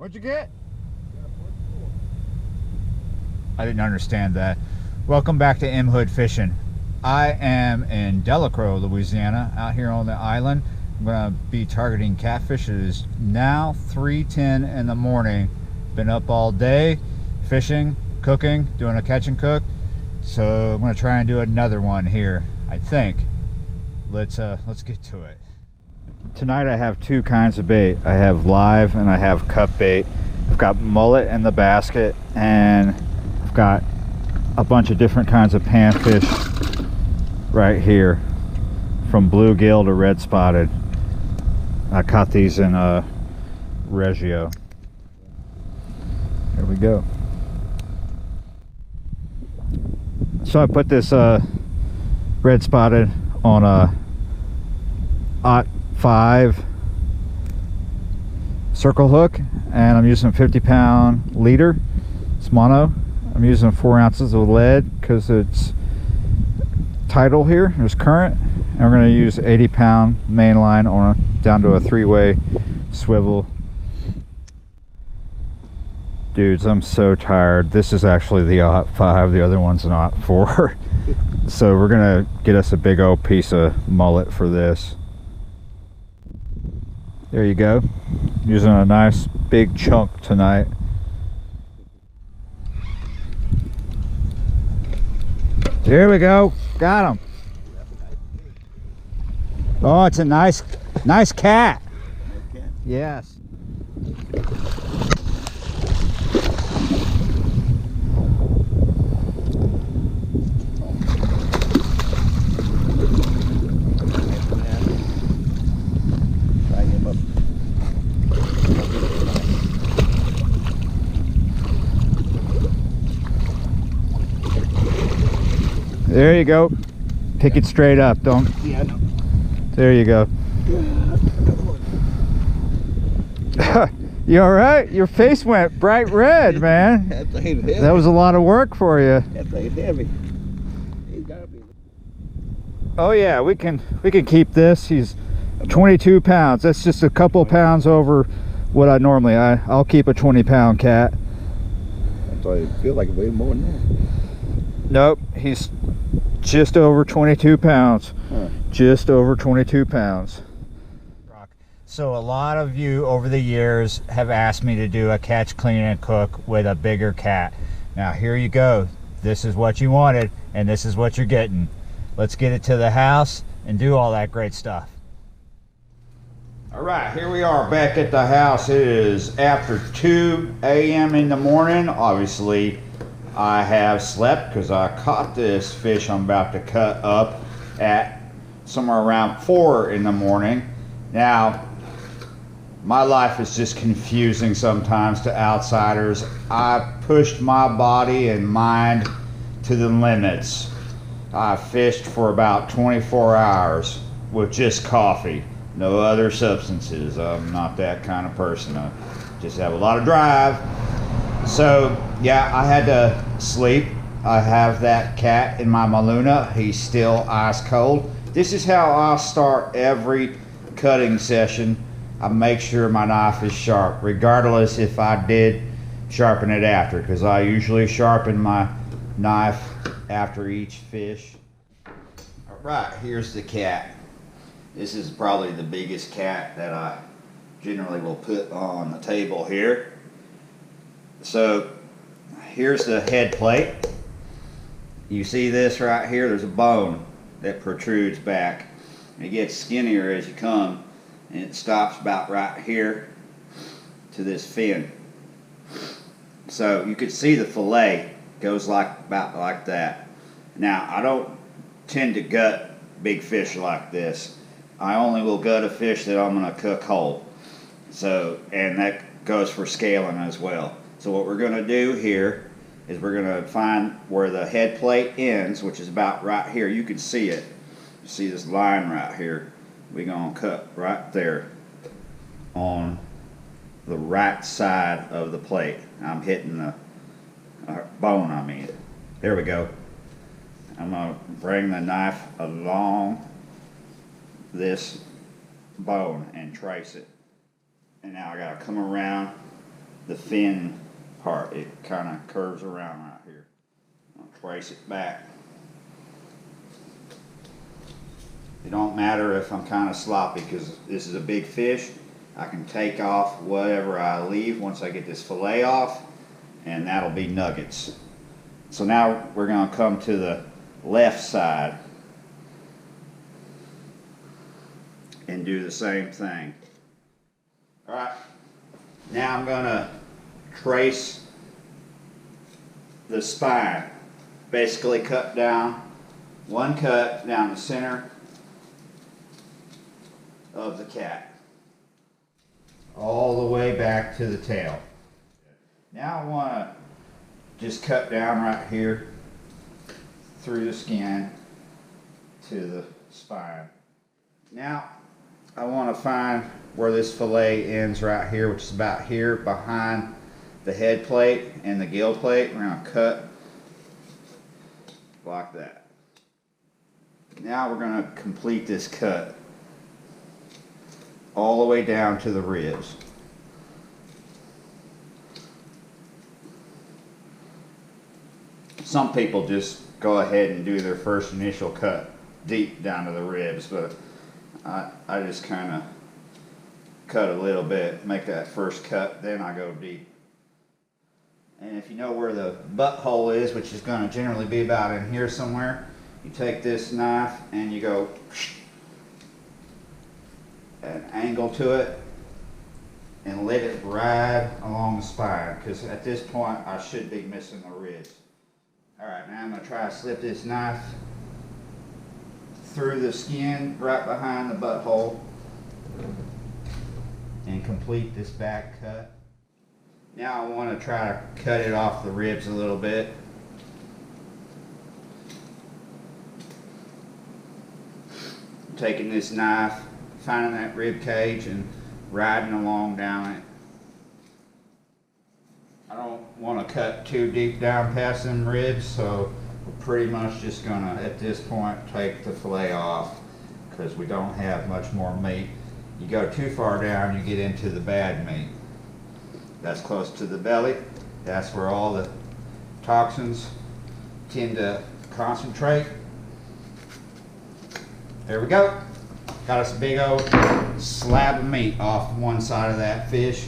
What'd you get? I didn't understand that. Welcome back to M Hood Fishing. I am in Delacroix, Louisiana, out here on the island. I'm going to be targeting catfish. It is now 3:10 in the morning. Been up all day, fishing, cooking, doing a catch and cook. So I'm going to try and do another one here, I think. Let's get to it. Tonight I have two kinds of bait. I have live and I have cup bait. I've got mullet in the basket, and I've got a bunch of different kinds of panfish right here, from bluegill to red spotted. I caught these in Reggio. Here we go. So I put this red spotted on a Ot 5 circle hook, and I'm using a 50-pound leader. It's mono. I'm using 4 ounces of lead because it's tidal here. There's current, and we're going to use 80-pound main line on down to a 3-way swivel. Dudes, I'm so tired. This is actually the Ot 5. The other one's an Ot 4. So we're gonna get us a big old piece of mullet for this. There you go. Using a nice big chunk tonight. There we go. Got him. Oh, it's a nice cat. Yes. There you go. Pick it straight up. Don't. Yeah, I know. There you go. You all right? Your face went bright red, man. That thing's heavy. That was a lot of work for you. That thing's heavy. He's gotta be. Oh yeah, we can keep this. He's 22 pounds. That's just a couple pounds over what I normally. I'll keep a 20-pound cat. I thought it feel like it weighed more than that. Nope, he's just over 22 pounds. Huh. Just over 22 pounds. So a lot of you over the years have asked me to do a catch, clean, and cook with a bigger cat. Now here you go. This is what you wanted, and this is what you're getting. Let's get it to the house and do all that great stuff. All right, here we are back at the house. It is after 2 a.m. in the morning. Obviously, I have slept because I caught this fish I'm about to cut up at somewhere around 4 in the morning. Now, my life is just confusing sometimes to outsiders. I pushed my body and mind to the limits. I fished for about 24 hours with just coffee, no other substances. I'm not that kind of person. I just have a lot of drive. So yeah, I had to sleep. I have that cat in my Maluna. He's still ice cold. This is how I start every cutting session. I make sure my knife is sharp, regardless if I did sharpen it after, because I usually sharpen my knife after each fish. All right, here's the cat. This is probably the biggest cat that I generally will put on the table here. So here's the head plate. You see this right here? There's a bone that protrudes back. It gets skinnier as you come, and it stops about right here to this fin. So you can see the fillet goes about like that. Now, I don't tend to gut big fish like this. I only will gut a fish that I'm going to cook whole. So, and that goes for scaling as well. So what we're going to do here is we're going to find where the head plate ends, which is about right here. You can see it. You see this line right here. We're going to cut right there on the right side of the plate. I'm hitting the bone, I mean. There we go. I'm going to bring the knife along this bone and trace it. And now I got to come around the fin part. It kind of curves around right here. I'll trace it back. It don't matter if I'm kind of sloppy because this is a big fish. I can take off whatever I leave once I get this fillet off, and that'll be nuggets. So now we're going to come to the left side and do the same thing. All right, now I'm going to trace the spine. Basically cut down, one cut down the center of the cat, all the way back to the tail. Now I want to just cut down right here through the skin to the spine. Now I want to find where this fillet ends right here, which is about here behind the head plate and the gill plate. We're going to cut like that. Now we're going to complete this cut all the way down to the ribs. Some people just go ahead and do their first initial cut deep down to the ribs, but I just kind of cut a little bit, make that first cut, then I go deep. And if you know where the butthole is, which is going to generally be about in here somewhere, you take this knife and you go an angle to it and let it ride along the spine, because at this point I should be missing the ribs. Alright, now I'm going to try to slip this knife through the skin right behind the butthole and complete this back cut. Now I want to try to cut it off the ribs a little bit. I'm taking this knife, finding that rib cage and riding along down it. I don't want to cut too deep down past them ribs, so we're pretty much just going to, at this point, take the fillet off because we don't have much more meat. You go too far down, you get into the bad meat. That's close to the belly. That's where all the toxins tend to concentrate. There we go. Got us a big old slab of meat off one side of that fish.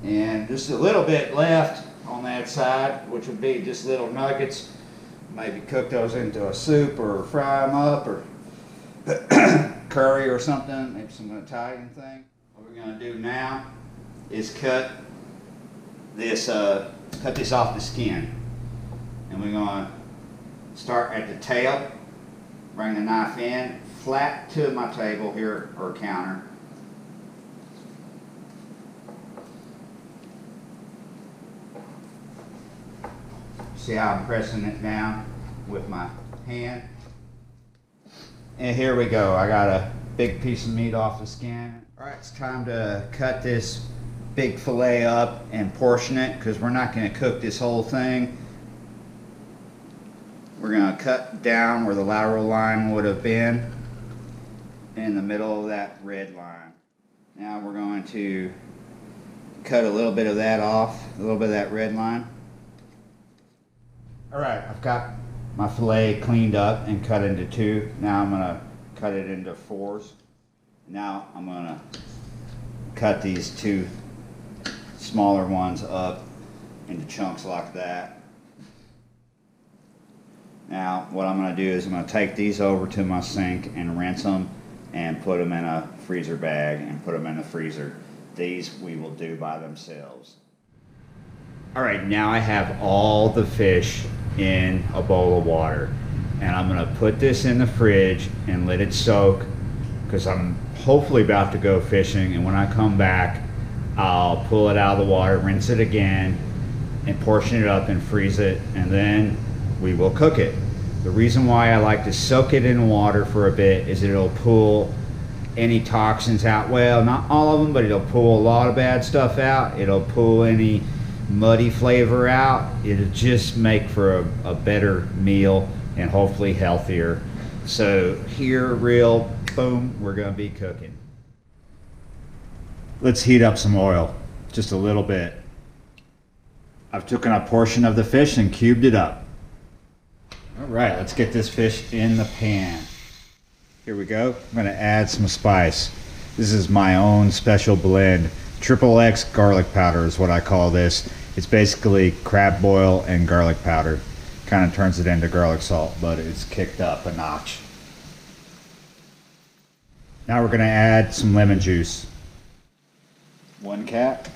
And just a little bit left on that side, which would be just little nuggets. Maybe cook those into a soup or fry them up or curry or something, maybe some Italian thing. What we're going to do now is cut this off the skin. And we're going to start at the tail, bring the knife in, flat to my table here or counter. See how I'm pressing it down with my hand? And here we go. I got a big piece of meat off the skin. All right, it's time to cut this big fillet up and portion it because we're not going to cook this whole thing. We're going to cut down where the lateral line would have been in the middle of that red line. Now we're going to cut a little bit of that off, a little bit of that red line. All right, I've got my fillet cleaned up and cut into two. Now I'm going to cut it into fours. Now I'm going to cut these two smaller ones up into chunks like that. Now what I'm going to do is I'm going to take these over to my sink and rinse them and put them in a freezer bag and put them in the freezer. These we will do by themselves. All right, now I have all the fish in a bowl of water, and I'm going to put this in the fridge and let it soak because I'm hopefully about to go fishing, and when I come back I'll pull it out of the water, rinse it again, and portion it up and freeze it, and then we will cook it. The reason why I like to soak it in water for a bit is it'll pull any toxins out. Well, not all of them, but it'll pull a lot of bad stuff out. It'll pull any muddy flavor out. It'll just make for a better meal and hopefully healthier. So here, real, boom, we're going to be cooking. Let's heat up some oil, just a little bit. I've taken a portion of the fish and cubed it up. All right, let's get this fish in the pan. Here we go. I'm gonna add some spice. This is my own special blend. Triple X garlic powder is what I call this. It's basically crab boil and garlic powder. Kind of turns it into garlic salt, but it's kicked up a notch. Now we're gonna add some lemon juice. 1 cap.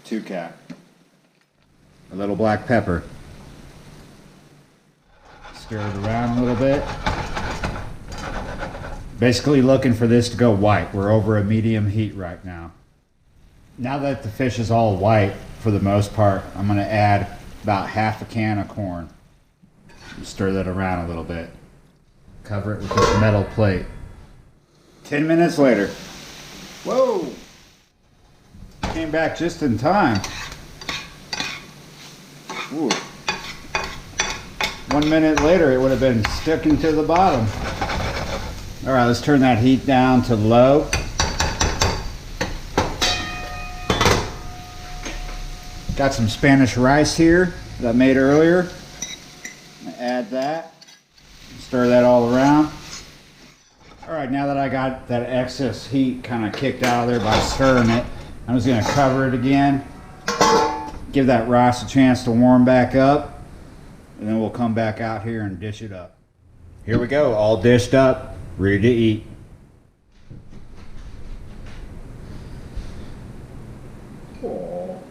2 cap. A little black pepper. Stir it around a little bit. Basically looking for this to go white. We're over a medium heat right now. Now that the fish is all white, for the most part, I'm going to add about half a can of corn. Stir that around a little bit. Cover it with this metal plate. 10 minutes later. Whoa! Came back just in time. Ooh. 1 minute later, it would have been sticking to the bottom. All right, let's turn that heat down to low. Got some Spanish rice here that I made earlier. I'm gonna add that. Stir that all around. All right, now that I got that excess heat kind of kicked out of there by stirring it, I'm just gonna cover it again. Give that rice a chance to warm back up, and then we'll come back out here and dish it up. Here we go, all dished up, ready to eat. Oh,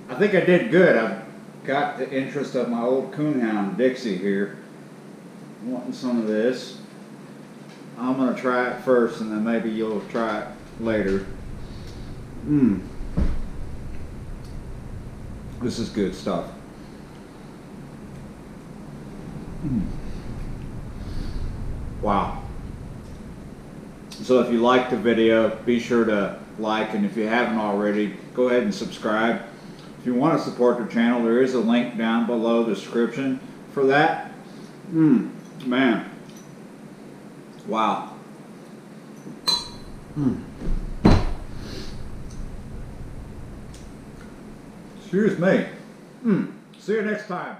I think I did good. I've got the interest of my old coonhound, Dixie, here. Wanting some of this. I'm gonna try it first, and then maybe you'll try it later. This is good stuff. Wow. So if you liked the video, be sure to like, and if you haven't already, go ahead and subscribe. If you want to support the channel, there is a link down below the description for that. Man. Wow. Excuse me. See you next time.